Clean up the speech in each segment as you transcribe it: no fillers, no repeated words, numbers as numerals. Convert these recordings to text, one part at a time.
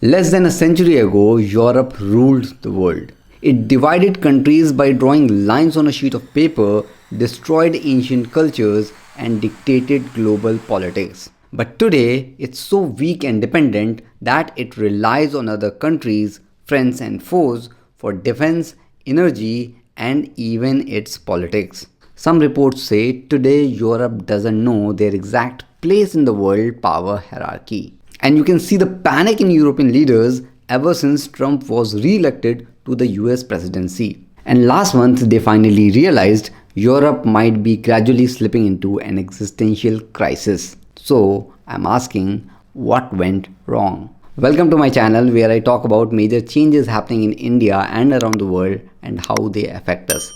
Less than a century ago, Europe ruled the world. It divided countries by drawing lines on a sheet of paper, destroyed ancient cultures, and dictated global politics. But today, it's so weak and dependent that it relies on other countries, friends, and foes for defense, energy, and even its politics. Some reports say today Europe doesn't know their exact place in the world power hierarchy. And you can see the panic in European leaders ever since Trump was re-elected to the US presidency. And last month they finally realized Europe might be gradually slipping into an existential crisis. So I'm asking, what went wrong? Welcome to my channel where I talk about major changes happening in India and around the world and how they affect us.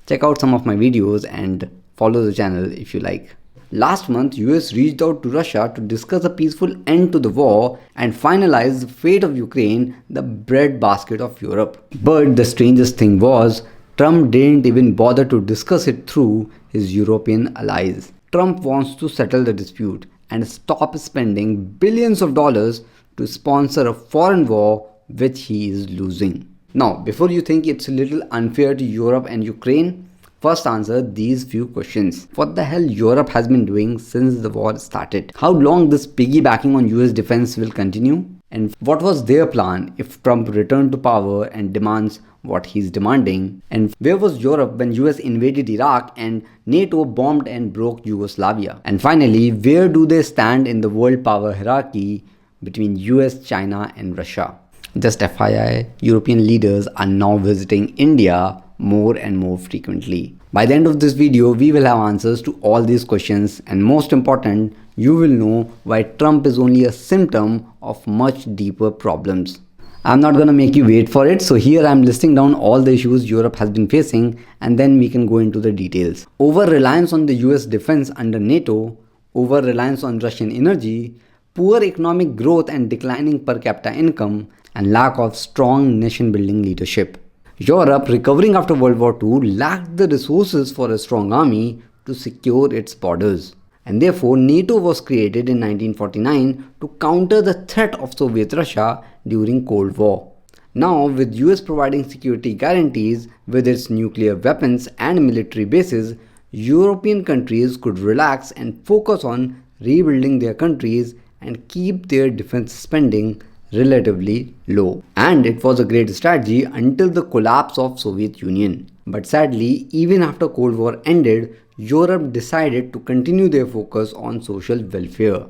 Check out some of my videos and follow the channel if you like. Last month, US reached out to Russia to discuss a peaceful end to the war and finalize the fate of Ukraine, the breadbasket of Europe. But the strangest thing was, Trump didn't even bother to discuss it through his European allies. Trump wants to settle the dispute and stop spending billions of dollars to sponsor a foreign war which he is losing. Now, before you think it's a little unfair to Europe and Ukraine, first answer these few questions. What the hell Europe has been doing since the war started? How long this piggybacking on US defense will continue? And what was their plan if Trump returned to power and demands what he's demanding? And where was Europe when US invaded Iraq and NATO bombed and broke Yugoslavia? And finally, where do they stand in the world power hierarchy between US, China and Russia? Just FYI, European leaders are now visiting India more and more frequently. By the end of this video, we will have answers to all these questions, and most important, you will know why Trump is only a symptom of much deeper problems. I'm not gonna make you wait for it, so here I'm listing down all the issues Europe has been facing and then we can go into the details. Over-reliance on the US defense under NATO, over-reliance on Russian energy, poor economic growth and declining per capita income, and lack of strong nation-building leadership. Europe, recovering after World War II, lacked the resources for a strong army to secure its borders. And therefore, NATO was created in 1949 to counter the threat of Soviet Russia during Cold War. Now, with US providing security guarantees with its nuclear weapons and military bases, European countries could relax and focus on rebuilding their countries and keep their defense spending relatively low. And it was a great strategy until the collapse of Soviet Union. But sadly, even after Cold War ended, Europe decided to continue their focus on social welfare.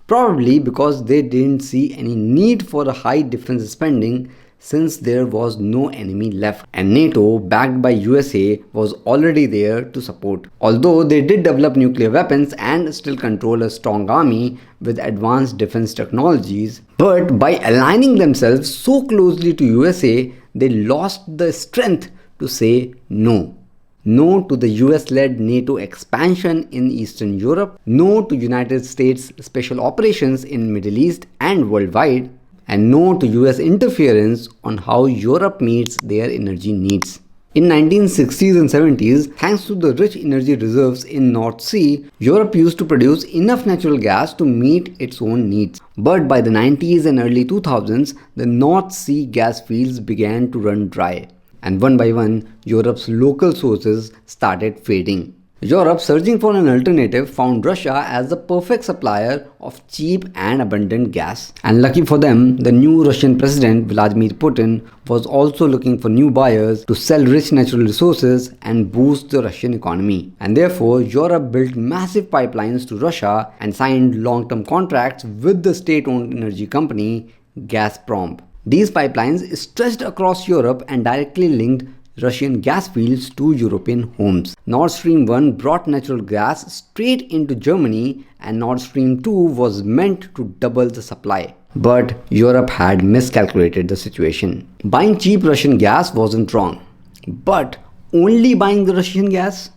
Probably because they didn't see any need for a high defense spending since there was no enemy left, and NATO, backed by USA, was already there to support. Although they did develop nuclear weapons and still control a strong army with advanced defense technologies, but by aligning themselves so closely to USA, they lost the strength to say no. No to the US-led NATO expansion in Eastern Europe, no to United States special operations in Middle East and worldwide, and no to US interference on how Europe meets their energy needs. In 1960s and 70s, thanks to the rich energy reserves in North Sea, Europe used to produce enough natural gas to meet its own needs. But by the 90s and early 2000s, the North Sea gas fields began to run dry. And one by one, Europe's local sources started fading. Europe, searching for an alternative, found Russia as the perfect supplier of cheap and abundant gas. And lucky for them, the new Russian president Vladimir Putin was also looking for new buyers to sell rich natural resources and boost the Russian economy. And therefore, Europe built massive pipelines to Russia and signed long-term contracts with the state-owned energy company Gazprom. These pipelines stretched across Europe and directly linked Russian gas fields to European homes. Nord Stream 1 brought natural gas straight into Germany, and Nord Stream 2 was meant to double the supply. But Europe had miscalculated the situation. Buying cheap Russian gas wasn't wrong, but only buying the Russian gas?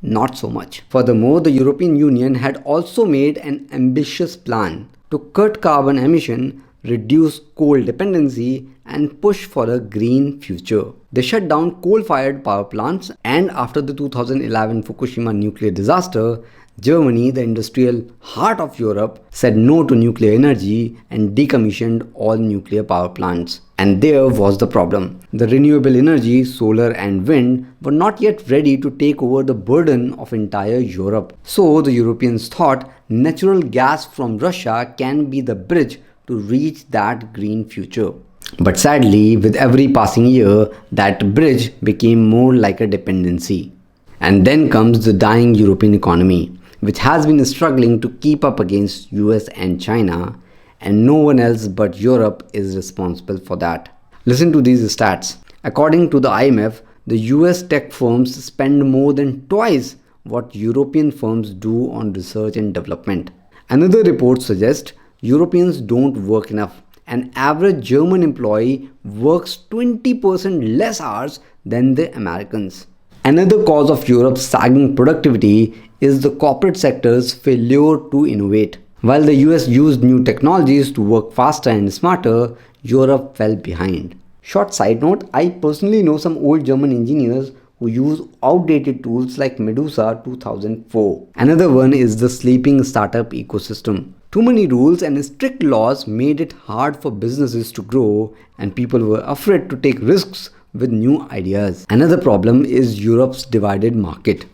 Not so much. Furthermore, the European Union had also made an ambitious plan to cut carbon emission, reduce coal dependency, and push for a green future. They shut down coal-fired power plants, and after the 2011 Fukushima nuclear disaster, Germany, the industrial heart of Europe, said no to nuclear energy and decommissioned all nuclear power plants. And there was the problem. The renewable energy, solar and wind, were not yet ready to take over the burden of entire Europe. So the Europeans thought natural gas from Russia can be the bridge to reach that green future. But sadly, with every passing year, that bridge became more like a dependency. And then comes the dying European economy, which has been struggling to keep up against US and China, and no one else but Europe is responsible for that. Listen to these stats. According to the IMF, the US tech firms spend more than twice what European firms do on research and development. Another report suggests Europeans don't work enough. An average German employee works 20% less hours than the Americans. Another cause of Europe's sagging productivity is the corporate sector's failure to innovate. While the US used new technologies to work faster and smarter, Europe fell behind. Short side note, I personally know some old German engineers who use outdated tools like Medusa 2004. Another one is the sleeping startup ecosystem. Too many rules and strict laws made it hard for businesses to grow, and people were afraid to take risks with new ideas. Another problem is Europe's divided market.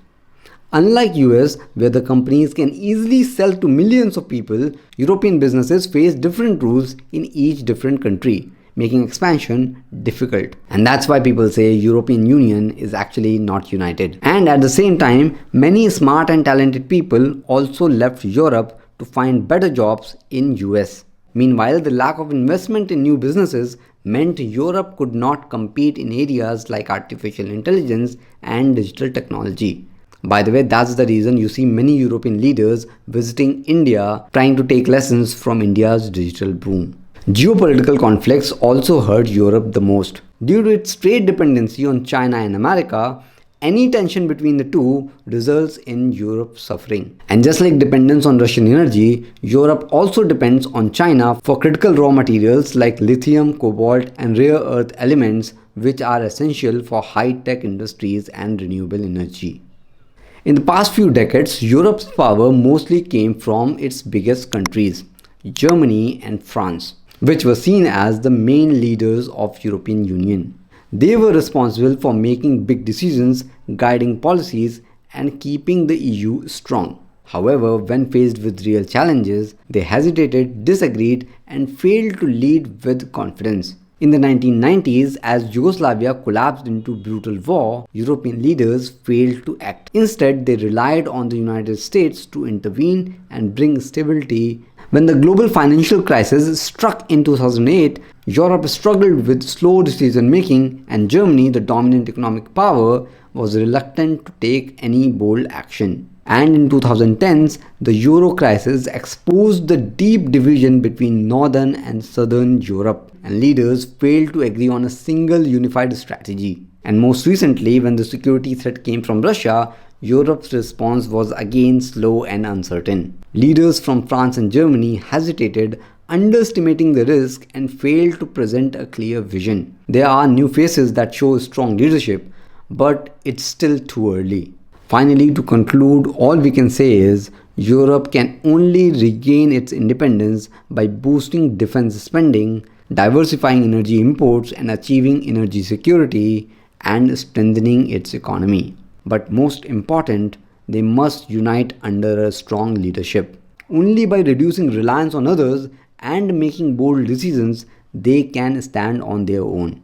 Unlike US, where the companies can easily sell to millions of people, European businesses face different rules in each different country, making expansion difficult. And that's why people say European Union is actually not united. And at the same time, many smart and talented people also left Europe to find better jobs in US. Meanwhile, the lack of investment in new businesses meant Europe could not compete in areas like artificial intelligence and digital technology. By the way, that's the reason you see many European leaders visiting India trying to take lessons from India's digital boom. Geopolitical conflicts also hurt Europe the most. Due to its trade dependency on China and America, any tension between the two results in Europe suffering. And just like dependence on Russian energy, Europe also depends on China for critical raw materials like lithium, cobalt, and rare earth elements, which are essential for high-tech industries and renewable energy. In the past few decades, Europe's power mostly came from its biggest countries, Germany and France, which were seen as the main leaders of European Union. They were responsible for making big decisions, guiding policies, and keeping the EU strong. However, when faced with real challenges, they hesitated, disagreed, and failed to lead with confidence. In the 1990s, as Yugoslavia collapsed into brutal war, European leaders failed to act. Instead, they relied on the United States to intervene and bring stability. When the global financial crisis struck in 2008, Europe struggled with slow decision making, and Germany, the dominant economic power, was reluctant to take any bold action. And in 2010s, the Euro crisis exposed the deep division between Northern and Southern Europe, and leaders failed to agree on a single unified strategy. And most recently, when the security threat came from Russia, Europe's response was again slow and uncertain. Leaders from France and Germany hesitated, underestimating the risk, and failed to present a clear vision. There are new faces that show strong leadership, but it's still too early. Finally, to conclude, all we can say is Europe can only regain its independence by boosting defense spending, diversifying energy imports, and achieving energy security, and strengthening its economy. But most important, they must unite under a strong leadership. Only by reducing reliance on others and making bold decisions, they can stand on their own.